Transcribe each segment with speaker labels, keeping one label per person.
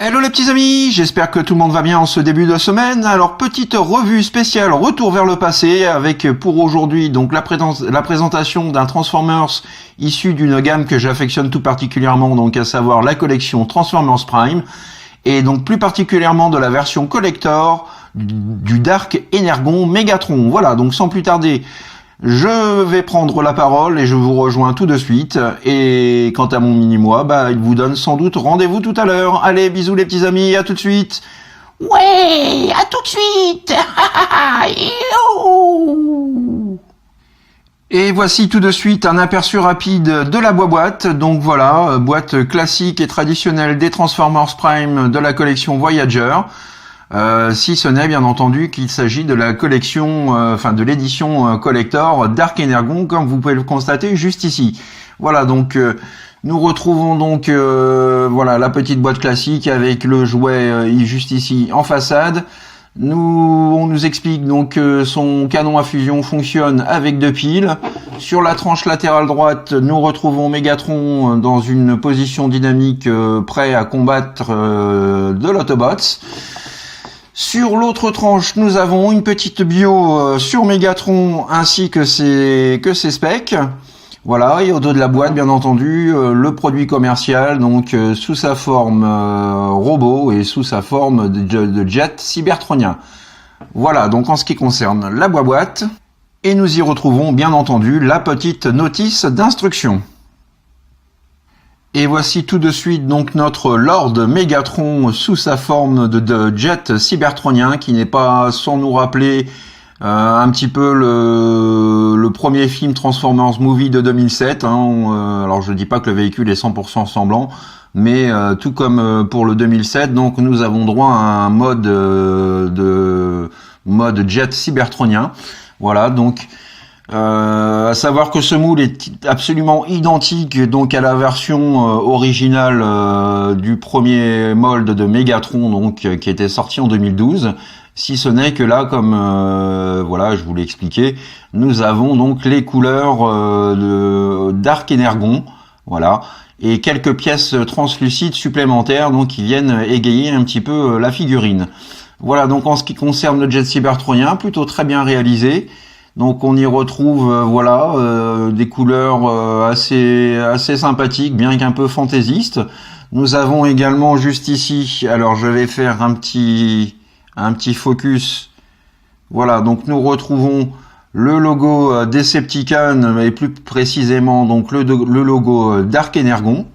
Speaker 1: Hello les petits amis, j'espère que tout le monde va bien en ce début de semaine. Alors petite revue spéciale retour vers le passé avec pour aujourd'hui donc la présentation d'un Transformers issu d'une gamme que j'affectionne tout particulièrement, donc à savoir la collection Transformers Prime et donc plus particulièrement de la version collector du Dark Energon Megatron. Voilà, donc sans plus tarder, je vais prendre la parole et je vous rejoins tout de suite. Et quant à mon mini-moi, il vous donne sans doute rendez-vous tout à l'heure. Allez, bisous les petits amis, à tout de suite.
Speaker 2: Ouais, à tout de suite.
Speaker 1: Et voici tout de suite un aperçu rapide de la boîte. Donc voilà, boîte classique et traditionnelle des Transformers Prime de la collection Voyager. Si ce n'est bien entendu qu'il s'agit de la collection, de l'édition collector Dark Energon, comme vous pouvez le constater juste ici. Voilà, donc nous retrouvons donc la petite boîte classique avec le jouet juste ici en façade. On nous explique donc que son canon à fusion fonctionne avec 2 piles. Sur la tranche latérale droite, nous retrouvons Megatron dans une position dynamique prêt à combattre de l'Autobots. Sur l'autre tranche, nous avons une petite bio sur Megatron ainsi que ses specs. Voilà, et au dos de la boîte, bien entendu, le produit commercial, donc sous sa forme robot et sous sa forme de jet cybertronien. Voilà, donc en ce qui concerne la boîte, et nous y retrouvons bien entendu la petite notice d'instruction. Et voici tout de suite donc notre Lord Megatron sous sa forme de jet cybertronien, qui n'est pas sans nous rappeler un petit peu le premier film Transformers Movie de 2007. Alors je dis pas que le véhicule est 100% semblant, mais tout comme pour le 2007, donc nous avons droit à un mode jet cybertronien. Voilà, donc à savoir que ce moule est absolument identique donc à la version originale du premier mold de Megatron, donc qui était sorti en 2012. Si ce n'est que là, comme je vous l'ai expliqué, nous avons donc les couleurs de Dark Energon, voilà, et quelques pièces translucides supplémentaires donc qui viennent égayer un petit peu la figurine. Voilà, donc en ce qui concerne le jet cybertronien, plutôt très bien réalisé. Donc on y retrouve des couleurs assez sympathiques, bien qu'un peu fantaisistes. Nous avons également juste ici, alors je vais faire un petit focus. Voilà, donc nous retrouvons le logo Decepticon, et plus précisément donc le logo Dark Energon.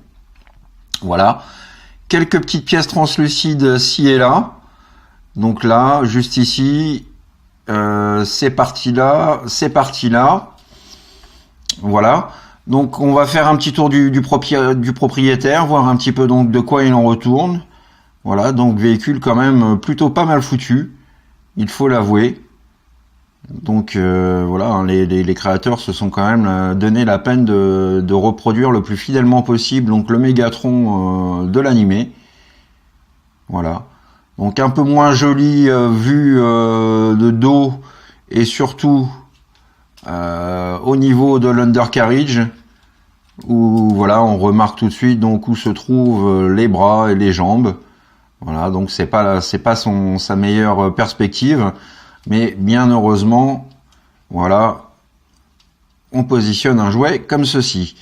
Speaker 1: Voilà, quelques petites pièces translucides ci et là. Donc là, juste ici. Ces parties-là. Voilà. Donc on va faire un petit tour du propriétaire, voir un petit peu donc de quoi il en retourne. Voilà, donc véhicule quand même plutôt pas mal foutu, il faut l'avouer. Donc les créateurs se sont quand même donné la peine de reproduire le plus fidèlement possible donc le Megatron de l'animé. Voilà. Donc un peu moins joli vu de dos et surtout au niveau de l'undercarriage où on remarque tout de suite donc où se trouvent les bras et les jambes. Voilà, donc c'est pas sa meilleure perspective, mais bien heureusement, voilà, on positionne un jouet comme ceci.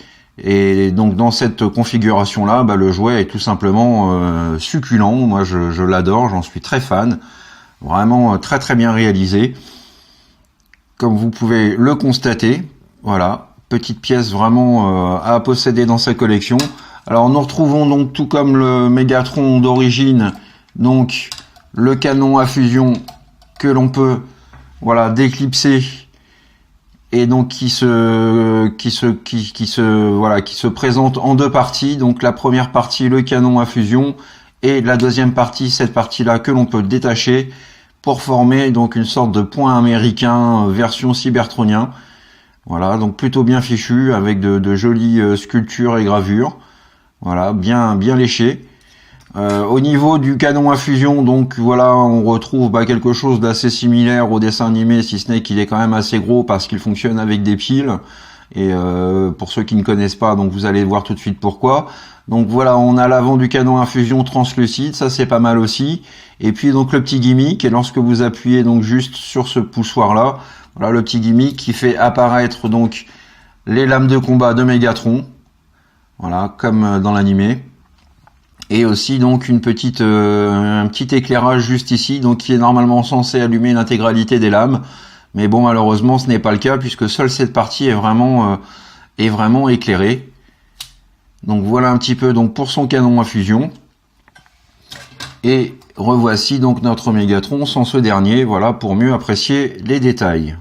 Speaker 1: Et donc dans cette configuration là, le jouet est tout simplement succulent. Moi je l'adore, j'en suis très fan, vraiment très très bien réalisé, comme vous pouvez le constater. Voilà, petite pièce vraiment à posséder dans sa collection. Alors nous retrouvons donc, tout comme le Megatron d'origine, donc le canon à fusion que l'on peut déclipser et donc qui se présente en 2 parties. Donc la première partie, le canon à fusion, et la deuxième partie, cette partie-là que l'on peut détacher pour former donc une sorte de point américain version cybertronien. Voilà, donc plutôt bien fichu avec de jolies sculptures et gravures. Voilà, bien léché. Au niveau du canon à fusion, donc on retrouve quelque chose d'assez similaire au dessin animé, si ce n'est qu'il est quand même assez gros parce qu'il fonctionne avec des piles Et pour ceux qui ne connaissent pas, donc vous allez voir tout de suite pourquoi. Donc voilà, on a l'avant du canon infusion translucide, ça c'est pas mal aussi. Et puis donc le petit gimmick, et lorsque vous appuyez donc juste sur ce poussoir là, voilà le petit gimmick qui fait apparaître donc les lames de combat de Megatron. Voilà, comme dans l'animé. Et aussi donc un petit éclairage juste ici, donc qui est normalement censé allumer l'intégralité des lames. Mais bon, malheureusement, ce n'est pas le cas puisque seule cette partie est vraiment éclairée. Donc voilà un petit peu donc pour son canon à fusion. Et revoici donc notre Megatron sans ce dernier, voilà, pour mieux apprécier les détails.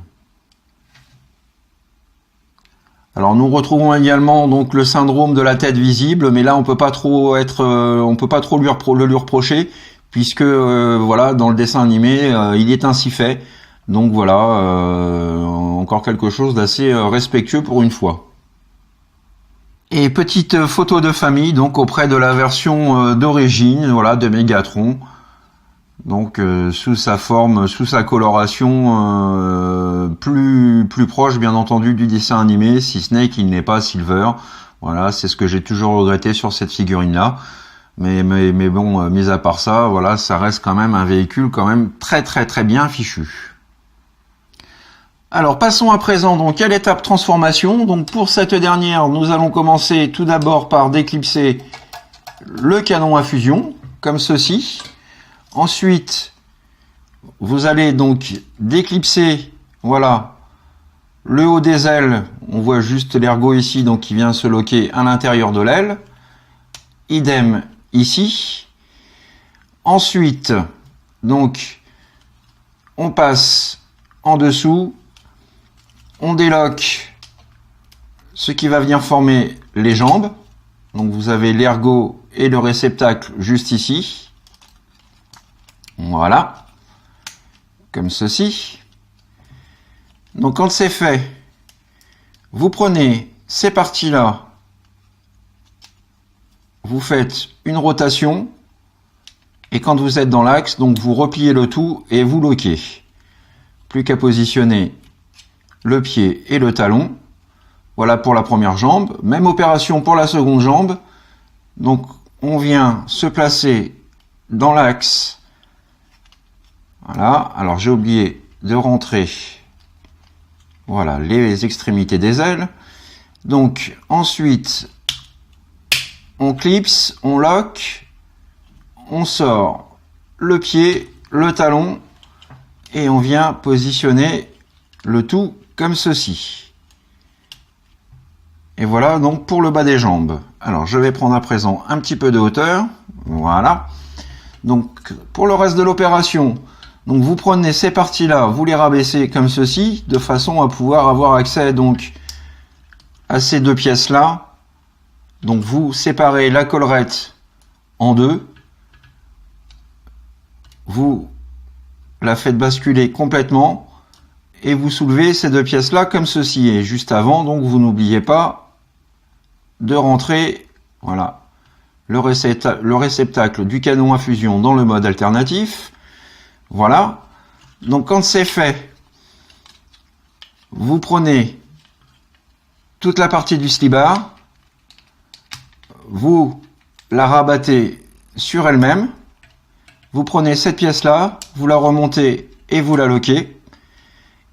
Speaker 1: Alors nous retrouvons également donc le syndrome de la tête visible, mais là on peut pas trop lui reprocher puisque voilà, dans le dessin animé il est ainsi fait. Donc voilà, encore quelque chose d'assez respectueux pour une fois. Et petite photo de famille donc auprès de la version d'origine, voilà, de Megatron. Donc sous sa forme, sous sa coloration plus proche bien entendu du dessin animé, si ce n'est qu'il n'est pas Silver. Voilà, c'est ce que j'ai toujours regretté sur cette figurine là. Mais bon, mis à part ça, voilà, ça reste quand même un véhicule quand même très bien fichu. Alors passons à présent donc à l'étape transformation. Donc pour cette dernière, nous allons commencer tout d'abord par déclipser le canon à fusion, comme ceci. Ensuite, vous allez donc déclipser, voilà, le haut des ailes. On voit juste l'ergot ici, donc qui vient se loquer à l'intérieur de l'aile. Idem ici. Ensuite, donc, on passe en dessous. On déloque ce qui va venir former les jambes. Donc vous avez l'ergot et le réceptacle juste ici. Voilà. Comme ceci. Donc quand c'est fait, vous prenez ces parties-là, vous faites une rotation, et quand vous êtes dans l'axe, donc vous repliez le tout et vous loquez. Plus qu'à positionner le pied et le talon. Voilà pour la première jambe. Même opération pour la seconde jambe. Donc on vient se placer dans l'axe. Voilà. Alors j'ai oublié de rentrer, voilà, les extrémités des ailes. Donc ensuite on clipse, on lock, on sort le pied, le talon et on vient positionner le tout comme ceci. Et voilà donc pour le bas des jambes. Alors je vais prendre à présent un petit peu de hauteur. Voilà. Donc pour le reste de l'opération, donc vous prenez ces parties-là, vous les rabaissez comme ceci, de façon à pouvoir avoir accès donc à ces deux pièces-là. Donc vous séparez la collerette en deux. Vous la faites basculer complètement. Et vous soulevez ces deux pièces-là comme ceci. Et juste avant, donc vous n'oubliez pas de rentrer, voilà, le réceptacle du canon à fusion dans le mode alternatif. Voilà. Donc quand c'est fait, vous prenez toute la partie du slibard, vous la rabattez sur elle-même, vous prenez cette pièce-là, vous la remontez et vous la loquez.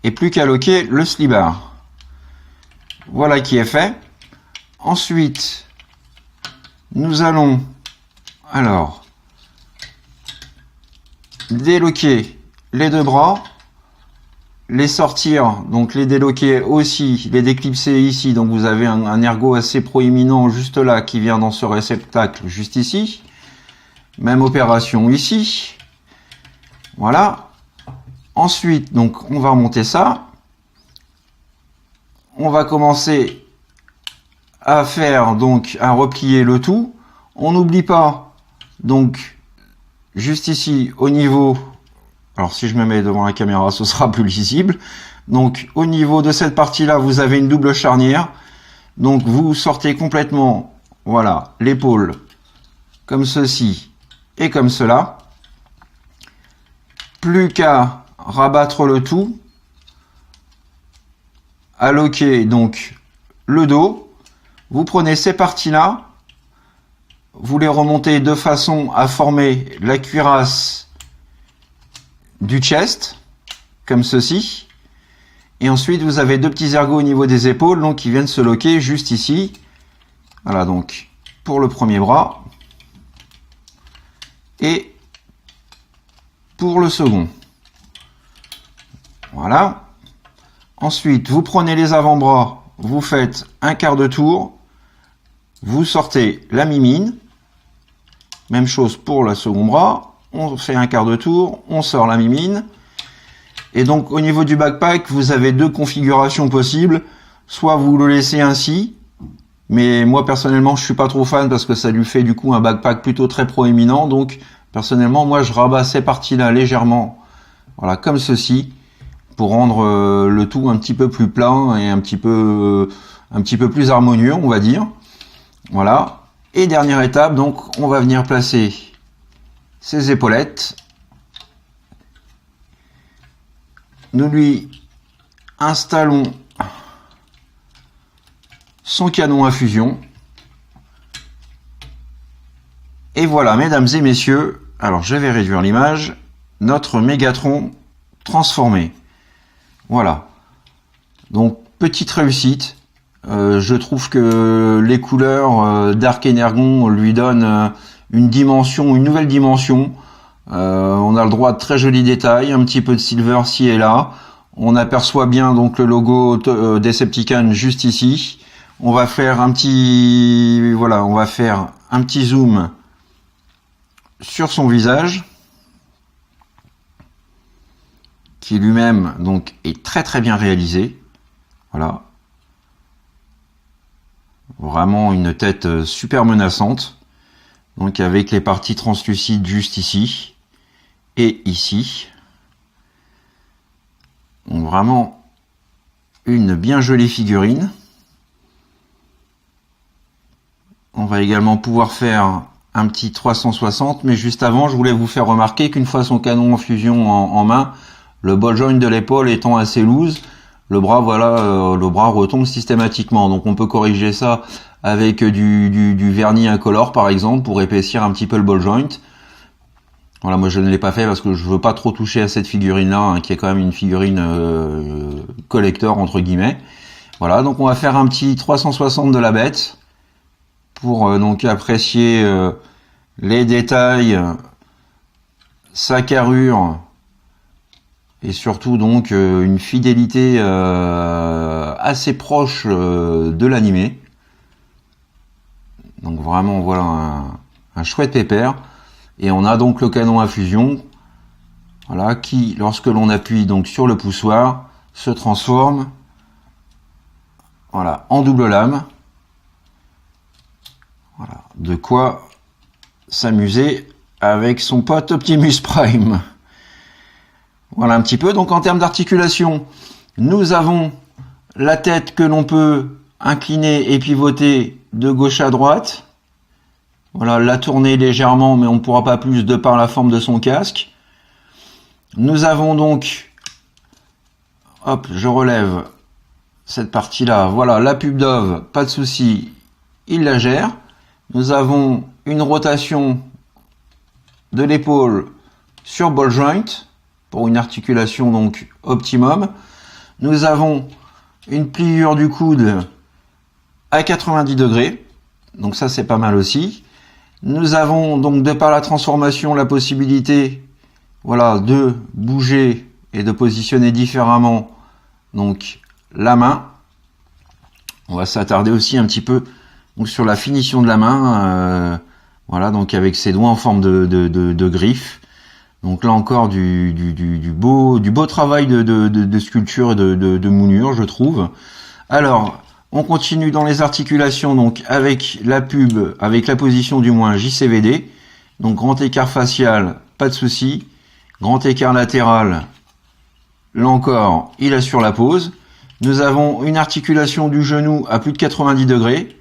Speaker 1: Et plus qu'à loquer le slibard. Voilà qui est fait. Ensuite, nous allons alors déloquer les deux bras, les sortir, donc les déloquer aussi, les déclipser ici. Donc vous avez un ergot assez proéminent juste là qui vient dans ce réceptacle juste ici. Même opération ici. Voilà. Ensuite, donc, on va remonter ça. On va commencer à faire, donc, à replier le tout. On n'oublie pas, donc, juste ici, au niveau, alors si je me mets devant la caméra, ce sera plus lisible. Donc, au niveau de cette partie-là, vous avez une double charnière. Donc, vous sortez complètement, voilà, l'épaule, comme ceci et comme cela. Plus qu'à rabattre le tout, à loquer donc le dos. Vous prenez ces parties-là, vous les remontez de façon à former la cuirasse du chest, comme ceci. Et ensuite, vous avez deux petits ergots au niveau des épaules, donc qui viennent se loquer juste ici. Voilà, donc pour le premier bras et pour le second. Voilà. Ensuite, vous prenez les avant-bras, vous faites un quart de tour, vous sortez la mimine. Même chose pour le second bras, on fait un quart de tour, on sort la mimine. Et donc au niveau du backpack, vous avez deux configurations possibles. Soit vous le laissez ainsi, mais moi personnellement je suis pas trop fan parce que ça lui fait du coup un backpack plutôt très proéminent. Donc personnellement moi je rabats ces parties-là légèrement, voilà, comme ceci, pour rendre le tout un petit peu plus plat et un petit peu plus harmonieux, on va dire. Voilà. Et dernière étape, donc on va venir placer ces épaulettes. Nous lui installons son canon à fusion. Et voilà, mesdames et messieurs, alors je vais réduire l'image, notre Mégatron transformé. Voilà. Donc, petite réussite. Je trouve que les couleurs Dark Energon lui donnent une dimension, une nouvelle dimension. On a le droit de très jolis détails, un petit peu de silver ci et là. On aperçoit bien donc le logo Decepticon juste ici. On va faire un petit, voilà, on va faire un petit zoom sur son visage, qui lui-même donc est très très bien réalisé. Voilà. Vraiment une tête super menaçante. Donc avec les parties translucides juste ici et ici. Donc vraiment une bien jolie figurine. On va également pouvoir faire un petit 360, mais juste avant je voulais vous faire remarquer qu'une fois son canon en fusion en main, le ball joint de l'épaule étant assez loose, le bras, voilà, le bras retombe systématiquement. Donc on peut corriger ça avec du vernis incolore par exemple pour épaissir un petit peu le ball joint. Voilà, moi je ne l'ai pas fait parce que je veux pas trop toucher à cette figurine là, hein, qui est quand même une figurine collector entre guillemets. Voilà, donc on va faire un petit 360 de la bête pour donc apprécier les détails, sa carrure. Et surtout donc une fidélité assez proche de l'animé. Donc vraiment voilà un chouette pépère. Et on a donc le canon à fusion, voilà, qui lorsque l'on appuie donc sur le poussoir se transforme, voilà, en double lame. Voilà, de quoi s'amuser avec son pote Optimus Prime. Voilà un petit peu. Donc en termes d'articulation, nous avons la tête que l'on peut incliner et pivoter de gauche à droite. Voilà, la tourner légèrement, mais on ne pourra pas plus de par la forme de son casque. Nous avons donc, hop, je relève cette partie-là. Voilà, la pub Dove, pas de souci, il la gère. Nous avons une rotation de l'épaule sur ball joint, pour une articulation donc optimum. Nous avons une pliure du coude à 90 degrés, donc ça c'est pas mal aussi. Nous avons donc de par la transformation la possibilité, voilà, de bouger et de positionner différemment donc la main. On va s'attarder aussi un petit peu donc sur la finition de la main, voilà, donc avec ses doigts en forme de griffes. Donc là encore du beau travail de sculpture et de moulure, je trouve. Alors, on continue dans les articulations, donc avec la pub, avec la position du moins JCVD. Donc grand écart facial, pas de souci. Grand écart latéral, là encore, il assure la pose. Nous avons une articulation du genou à plus de 90 degrés.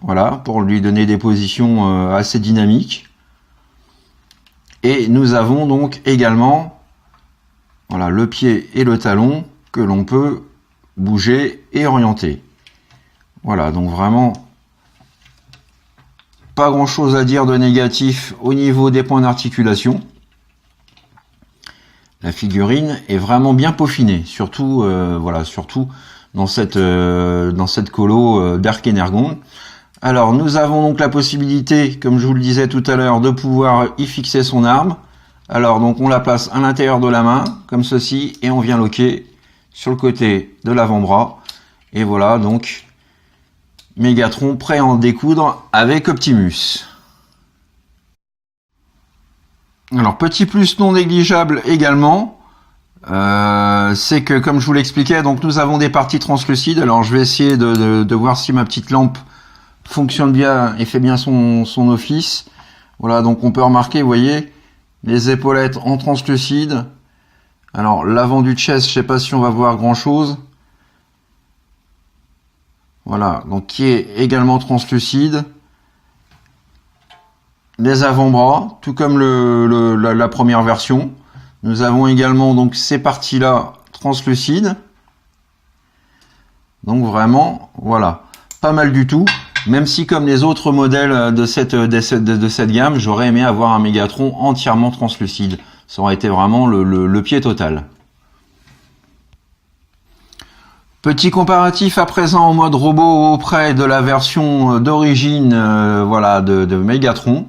Speaker 1: Voilà, pour lui donner des positions assez dynamiques. Et nous avons donc également, voilà, le pied et le talon que l'on peut bouger et orienter. Voilà, donc vraiment pas grand chose à dire de négatif au niveau des points d'articulation. La figurine est vraiment bien peaufinée, surtout voilà, surtout dans cette colo Dark Energon. Alors nous avons donc la possibilité, comme je vous le disais tout à l'heure, de pouvoir y fixer son arme. Alors donc on la place à l'intérieur de la main, comme ceci, et on vient loquer sur le côté de l'avant-bras. Et voilà donc Mégatron prêt à en découdre avec Optimus. Alors petit plus non négligeable également, c'est que comme je vous l'expliquais, donc nous avons des parties translucides. Alors je vais essayer de voir si ma petite lampe fonctionne bien et fait bien son office. Voilà, donc on peut remarquer, vous voyez, les épaulettes en translucide. Alors l'avant du chest, je sais pas si on va voir grand chose. Voilà, donc qui est également translucide. Les avant-bras, tout comme la première version. Nous avons également donc ces parties-là translucides. Donc vraiment, voilà, pas mal du tout. Même si comme les autres modèles de cette gamme, j'aurais aimé avoir un Mégatron entièrement translucide. Ça aurait été vraiment le pied total. Petit comparatif à présent en mode robot auprès de la version d'origine voilà, de Mégatron.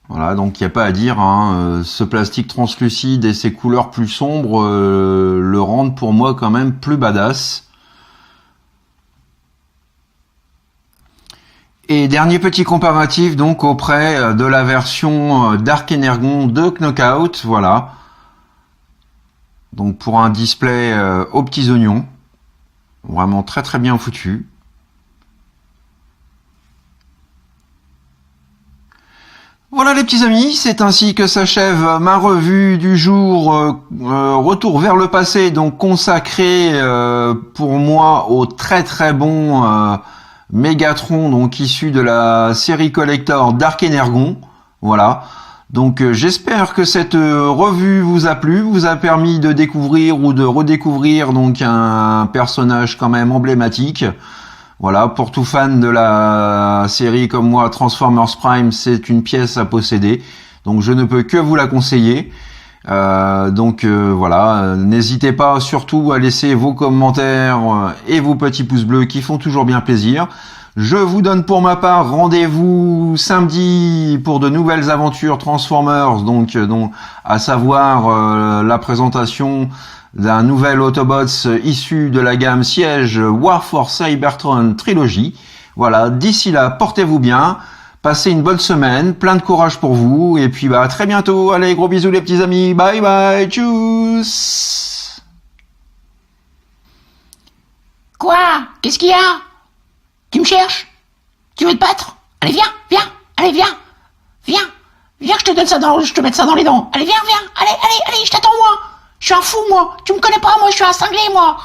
Speaker 1: Voilà, donc il n'y a pas à dire, hein, ce plastique translucide et ces couleurs plus sombres le rendent pour moi quand même plus badass. Et dernier petit comparatif donc auprès de la version Dark Energon de Knockout, voilà. Donc pour un display aux petits oignons, vraiment très très bien foutu. Voilà les petits amis, c'est ainsi que s'achève ma revue du jour, retour vers le passé, donc consacré pour moi au très très bon Mégatron, donc issu de la série collector Dark Energon. Voilà. Donc j'espère que cette revue vous a plu, vous a permis de découvrir ou de redécouvrir donc un personnage quand même emblématique. Voilà, pour tout fan de la série comme moi, Transformers Prime, c'est une pièce à posséder. Donc je ne peux que vous la conseiller. Voilà, n'hésitez pas surtout à laisser vos commentaires et vos petits pouces bleus qui font toujours bien plaisir. Je vous donne pour ma part rendez-vous samedi pour de nouvelles aventures Transformers, donc à savoir la présentation d'un nouvel Autobots issu de la gamme siège War for Cybertron Trilogy. Voilà, d'ici là, portez-vous bien, passez une bonne semaine, plein de courage pour vous, et puis à très bientôt. Allez, gros bisous les petits amis, bye bye, tchuss.
Speaker 2: Quoi? Qu'est-ce qu'il y a? Tu me cherches? Tu veux te battre? Allez, viens, viens, allez, viens, viens, viens, je te donne ça je te mette ça dans les dents. Allez, viens, viens, allez, je t'attends, moi. Je suis un fou, moi. Tu me connais pas, moi, je suis un cinglé, moi.